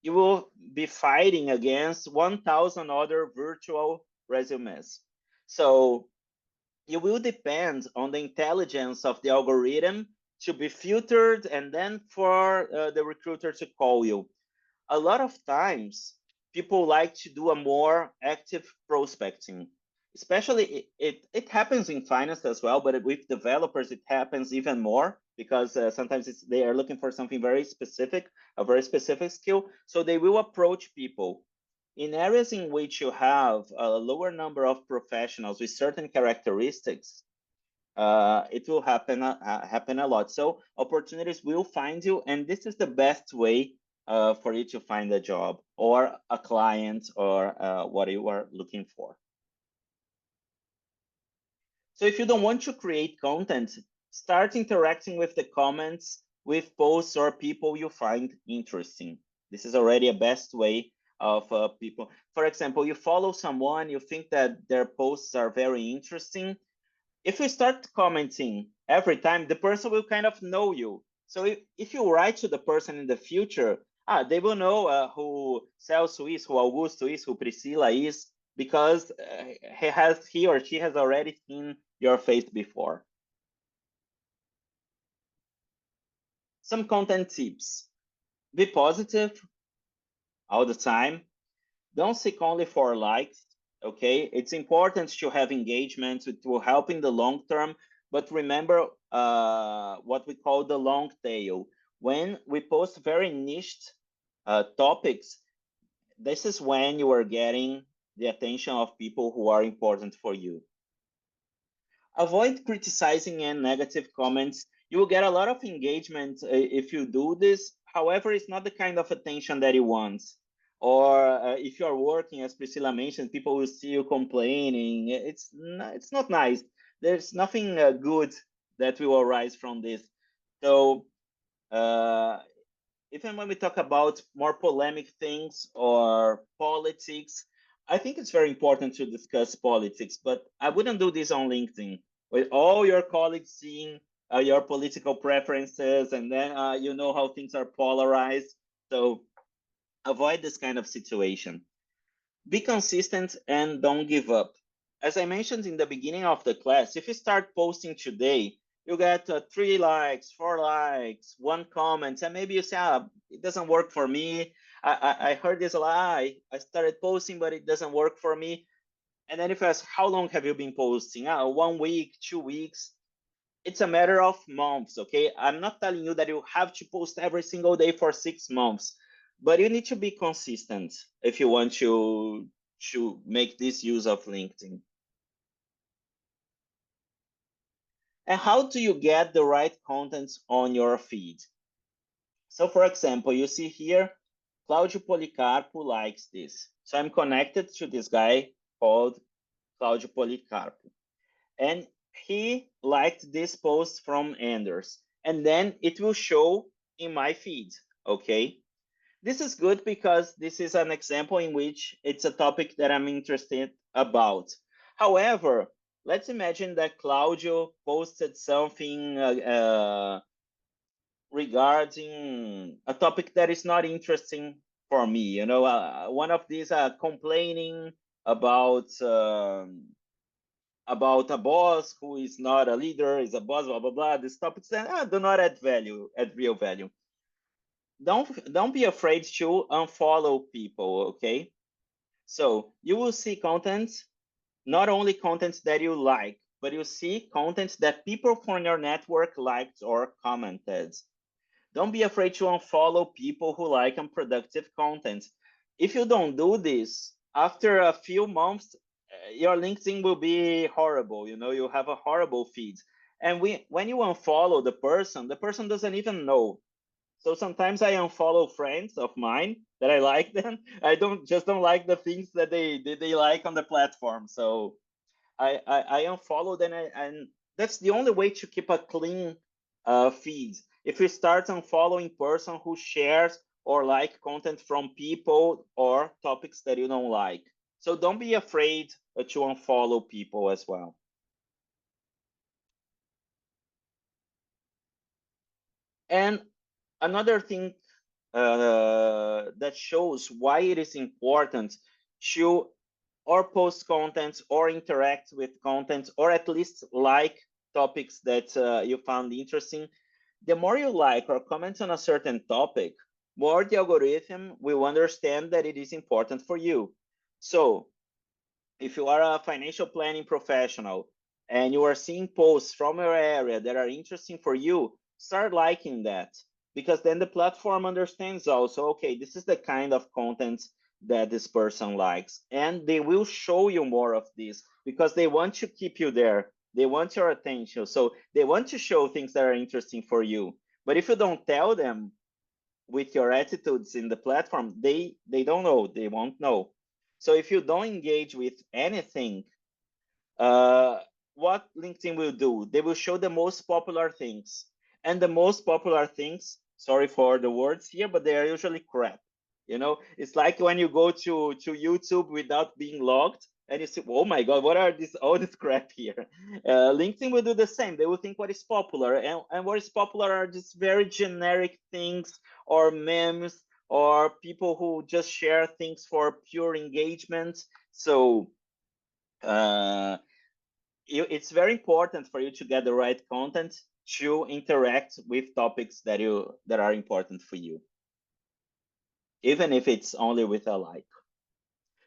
A: you will be fighting against 1,000 other virtual resumes. So you will depend on the intelligence of the algorithm to be filtered and then for the recruiter to call you. A lot of times, people like to do a more active prospecting. Especially, it happens in finance as well, but with developers, it happens even more because sometimes they are looking for something very specific, a very specific skill. So they will approach people in areas in which you have a lower number of professionals with certain characteristics. It will happen a lot. So opportunities will find you, and this is the best way for you to find a job or a client or what you are looking for. So if you don't want to create content, start interacting with the comments, with posts or people you find interesting. This is already a best way of people. For example, you follow someone, you think that their posts are very interesting. If you start commenting every time, the person will kind of know you. So if you write to the person in the future, they will know who Celso is, who Augusto is, who Priscila is, because he or she has already seen your face before. Some content tips. Be positive all the time. Don't seek only for likes, okay? It's important to have engagement. It will help in the long term, but remember what we call the long tail. When we post very niched topics, this is when you are getting the attention of people who are important for you. Avoid criticizing and negative comments. You will get a lot of engagement if you do this. However, it's not the kind of attention that you want. Or if you are working, as Priscilla mentioned, people will see you complaining. It's not nice. There's nothing good that will arise from this. So even when we talk about more polemic things or politics, I think it's very important to discuss politics, but I wouldn't do this on LinkedIn with all your colleagues seeing your political preferences, and then you know how things are polarized. So avoid this kind of situation. Be consistent and don't give up. As I mentioned in the beginning of the class, if you start posting today, you get 3 likes, 4 likes, 1 comment, and maybe you say, it doesn't work for me. I heard this a lot. I started posting, but it doesn't work for me. And then if you ask, how long have you been posting? 1 week, 2 weeks. It's a matter of months, okay? I'm not telling you that you have to post every single day for 6 months, but you need to be consistent if you want to make this use of LinkedIn. And how do you get the right contents on your feed? So for example, you see here, Claudio Policarpo likes this. So I'm connected to this guy called Claudio Policarpo. And he liked this post from Anders. And then it will show in my feed, okay? This is good because this is an example in which it's a topic that I'm interested about. However, let's imagine that Claudio posted something regarding a topic that is not interesting for me. You know, one of these complaining about a boss who is not a leader, is a boss, blah blah blah. These topics that do not add value, add real value. Don't be afraid to unfollow people, okay? So you will see content, not only content that you like, but you see content that people from your network liked or commented. Don't be afraid to unfollow people who like unproductive content. If you don't do this, after a few months, your LinkedIn will be horrible. You know, you have a horrible feed. And when you unfollow the person doesn't even know. So sometimes I unfollow friends of mine that I like them. I don't like the things that they like on the platform. So I unfollow them, and that's the only way to keep a clean feed. If you start unfollowing person who shares or like content from people or topics that you don't like. So don't be afraid to unfollow people as well. And another thing that shows why it is important to or post content or interact with content or at least like topics that you found interesting. The more you like or comment on a certain topic, more the algorithm will understand that it is important for you. So if you are a financial planning professional and you are seeing posts from your area that are interesting for you, start liking that, because then the platform understands also, okay, this is the kind of content that this person likes, and they will show you more of this because they want to keep you there. They want your attention. So they want to show things that are interesting for you. But if you don't tell them with your attitudes in the platform, they don't know, they won't know. So if you don't engage with anything, what LinkedIn will do, they will show the most popular things. And the most popular things, sorry for the words here, but they are usually crap. You know, it's like when you go to YouTube without being logged and you say, oh my God, what are all this crap here? LinkedIn will do the same. They will think what is popular, and what is popular are just very generic things or memes or people who just share things for pure engagement. So it's very important for you to get the right content to interact with topics that are important for you, even if it's only with a like.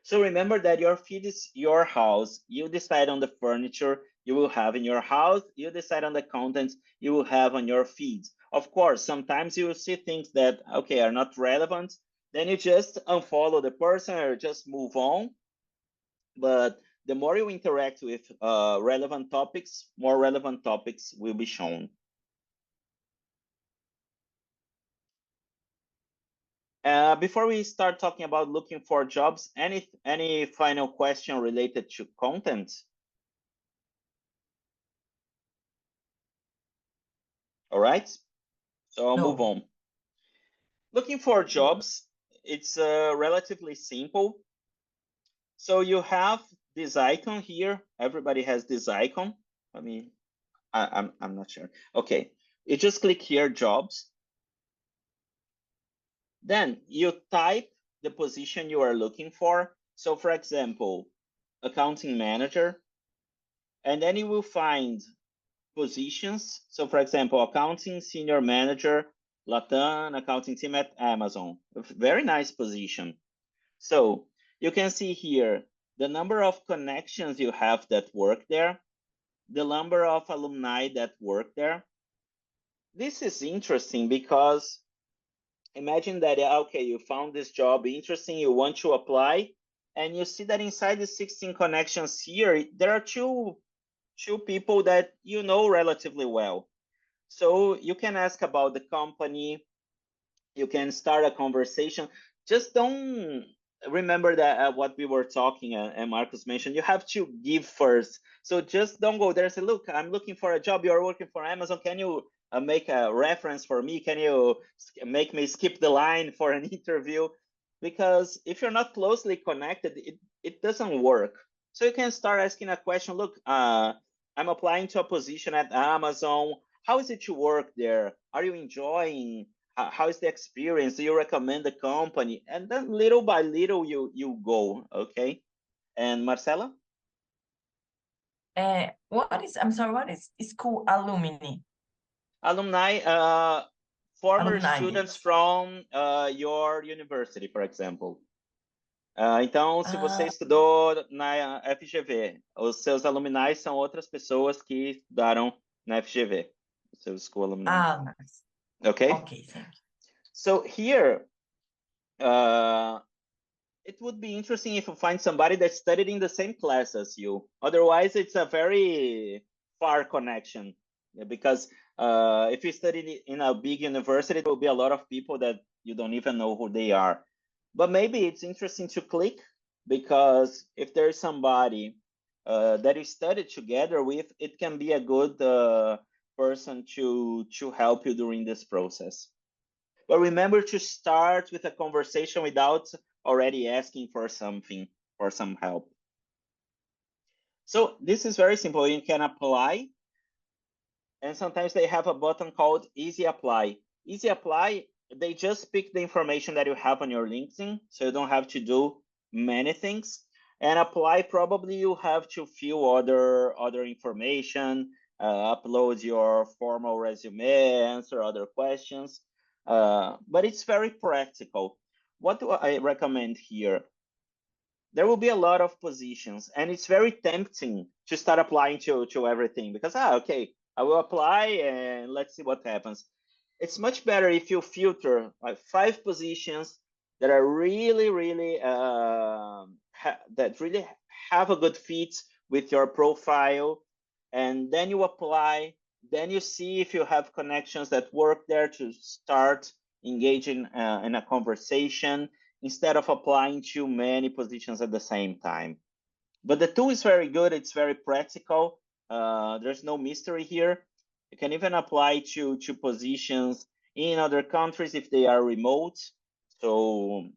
A: So remember that your feed is your house. You decide on the furniture you will have in your house. You decide on the content you will have on your feed. Of course, sometimes you will see things that, okay, are not relevant. Then you just unfollow the person or just move on. But the more you interact with relevant topics, more relevant topics will be shown. Before we start talking about looking for jobs, any final question related to content? All right, so I'll move on. Looking for jobs, it's relatively simple. So you have this icon here. Everybody has this icon. Let me I'm not sure. Okay, you just click here, jobs. Then you type the position you are looking for. So for example, accounting manager, and then you will find positions. So for example, accounting senior manager, Latam, accounting team at Amazon. Very nice position. So you can see here the number of connections you have that work there, the number of alumni that work there. This is interesting because imagine that, okay, you found this job interesting, you want to apply, and you see that inside the 16 connections here, there are two people that you know relatively well. So you can ask about the company, you can start a conversation. Just don't remember that what we were talking and Marcus mentioned, you have to give first. So just don't go there and say, look, I'm looking for a job, you're working for Amazon, can you make a reference for me? Can you make me skip the line for an interview? Because if you're not closely connected, it doesn't work. So you can start asking a question, look, I'm applying to a position at Amazon. How is it to work there? Are you enjoying? How is the experience? Do you recommend the company? And then little by little you go, okay? And Marcela?
F: I'm sorry, what is school alumni?
A: Alumni, former
F: Alumni,
A: students
F: yes.
A: from your university, for example. Então, se você estudou na FGV, os seus alumni são outras pessoas que estudaram na FGV, os seus school alumni.
F: Nice.
A: Okay?
F: Okay, thank you.
A: So here, it would be interesting if you find somebody that studied in the same class as you. Otherwise, it's a very far connection, because if you study in a big university, there will be a lot of people that you don't even know who they are. But maybe it's interesting to click, because if there's somebody that you studied together with, it can be a good person to help you during this process. But remember to start with a conversation without already asking for something, for some help. So this is very simple. You can apply, and sometimes they have a button called Easy Apply. Easy Apply, they just pick the information that you have on your LinkedIn, so you don't have to do many things. And apply, probably you have to fill other information, upload your formal resume, answer other questions. But it's very practical. What do I recommend here? There will be a lot of positions, and it's very tempting to start applying to everything, because, okay, I will apply and let's see what happens. It's much better if you filter like 5 positions that are really, really, that really have a good fit with your profile, and then you apply. Then you see if you have connections that work there to start engaging in a conversation, instead of applying too many positions at the same time. But the tool is very good. It's very practical. There's no mystery here. You can even apply to positions in other countries if they are remote. So,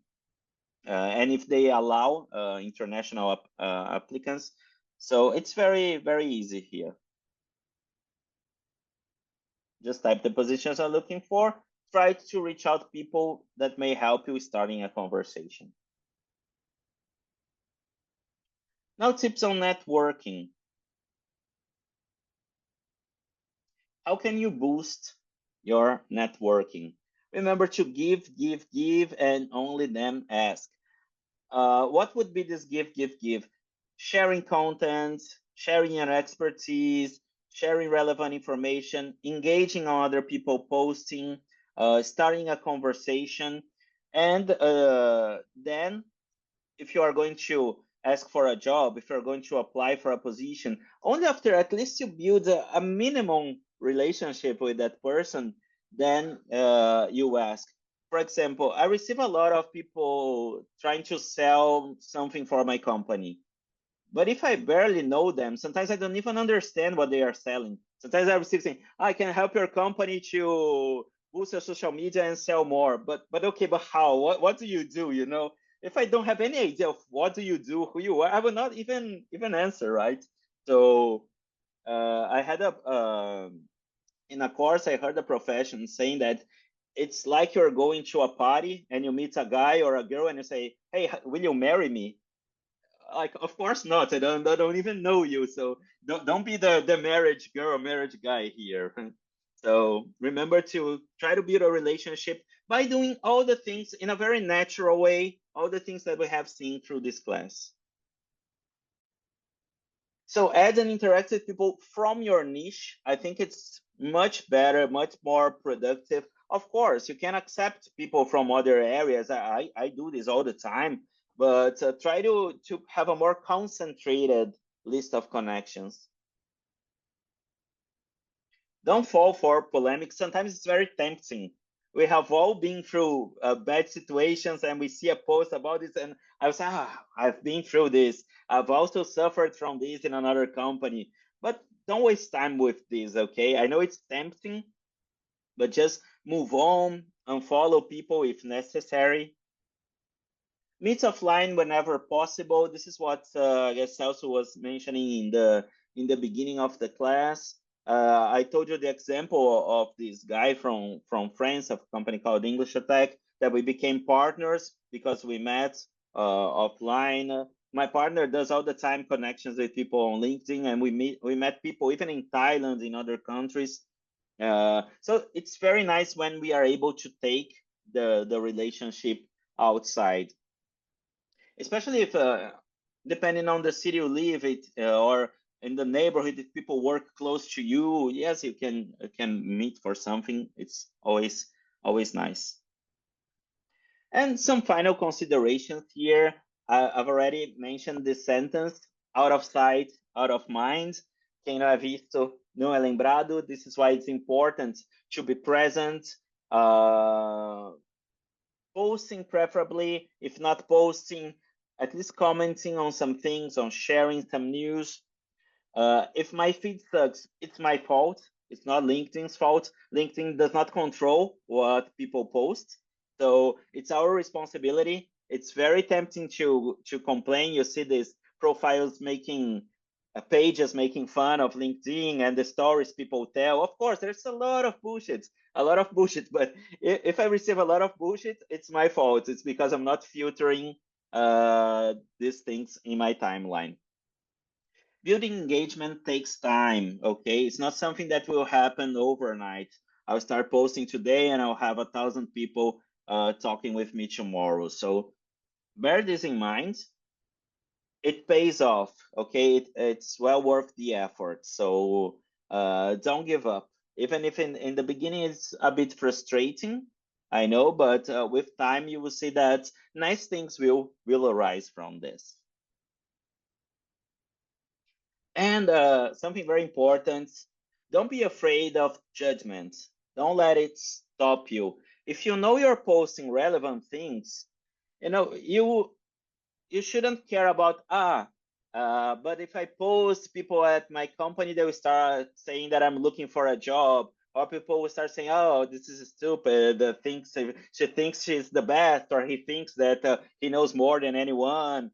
A: and if they allow international applicants. So it's very, very easy here. Just type the positions I'm looking for. Try to reach out to people that may help you starting a conversation. Now, tips on networking. How can you boost your networking? Remember to give, and only then ask. What would be this give? Sharing content, sharing your expertise, sharing relevant information, engaging on other people posting, starting a conversation. And then if you are going to ask for a job, if you're going to apply for a position, only after at least you build a minimum relationship with that person, then you ask. For example, I receive a lot of people trying to sell something for my company. But if I barely know them, sometimes I don't even understand what they are selling. Sometimes I receive saying, I can help your company to boost your social media and sell more. But okay, but how? What do you do? You know, if I don't have any idea of what do you do, who you are, I will not even answer, right? So I had in a course, I heard a profession saying that it's like you're going to a party and you meet a guy or a girl and you say, "Hey, will you marry me?" Like, of course not. I don't even know you, so don't be the marriage girl, marriage guy here. So remember to try to build a relationship by doing all the things in a very natural way, all the things that we have seen through this class. So add and interact with people from your niche. I think it's much better, much more productive. Of course, you can accept people from other areas. I do this all the time, but try to have a more concentrated list of connections. Don't fall for polemics. Sometimes it's very tempting. We have all been through bad situations and we see a post about this and I was I've been through this. I've also suffered from this in another company. But don't waste time with this, okay? I know it's tempting, but just move on, unfollow people if necessary. Meet offline whenever possible. This is what I guess Celso was mentioning in the beginning of the class. I told you the example of this guy from France, of a company called English Attack, that we became partners because we met offline. My partner does all the time connections with people on LinkedIn, and we met people even in Thailand, in other countries. So it's very nice when we are able to take the relationship outside, especially if depending on the city you live it or in the neighborhood, if people work close to you, yes, you can meet for something. It's always nice. And some final considerations here. I've already mentioned this sentence: out of sight, out of mind. Quem não é visto não é lembrado. This is why it's important to be present. Posting preferably, if not posting, at least commenting on some things, on sharing some news. If my feed sucks, it's my fault. It's not LinkedIn's fault. LinkedIn does not control what people post. So it's our responsibility. It's very tempting to complain. You see these profiles making pages making fun of LinkedIn and the stories people tell. Of course, there's a lot of bullshit, but if I receive a lot of bullshit, it's my fault. It's because I'm not filtering these things in my timeline. Building engagement takes time, okay? It's not something that will happen overnight. I'll start posting today and I'll have 1,000 people talking with me tomorrow. So bear this in mind. It pays off, okay? It's well worth the effort. So don't give up. Even if in the beginning it's a bit frustrating, I know, but with time you will see that nice things will arise from this. And something very important, don't be afraid of judgment. Don't let it stop you. If you know you're posting relevant things, you know, you shouldn't care about, but if I post, people at my company, they will start saying that I'm looking for a job, or people will start saying, oh, this is stupid, she thinks she's the best, or he thinks that he knows more than anyone.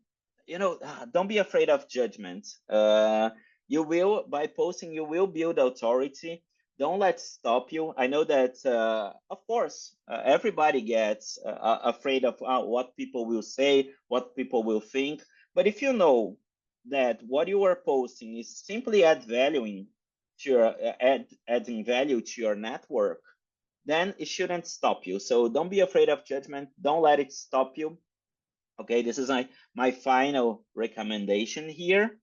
A: You know, don't be afraid of judgment. You will, by posting, you will build authority. Don't let it stop you. I know that, of course, everybody gets afraid of what people will say, what people will think. But if you know that what you are posting is simply adding value to your network, then it shouldn't stop you. So don't be afraid of judgment. Don't let it stop you. Okay, this is my final recommendation here.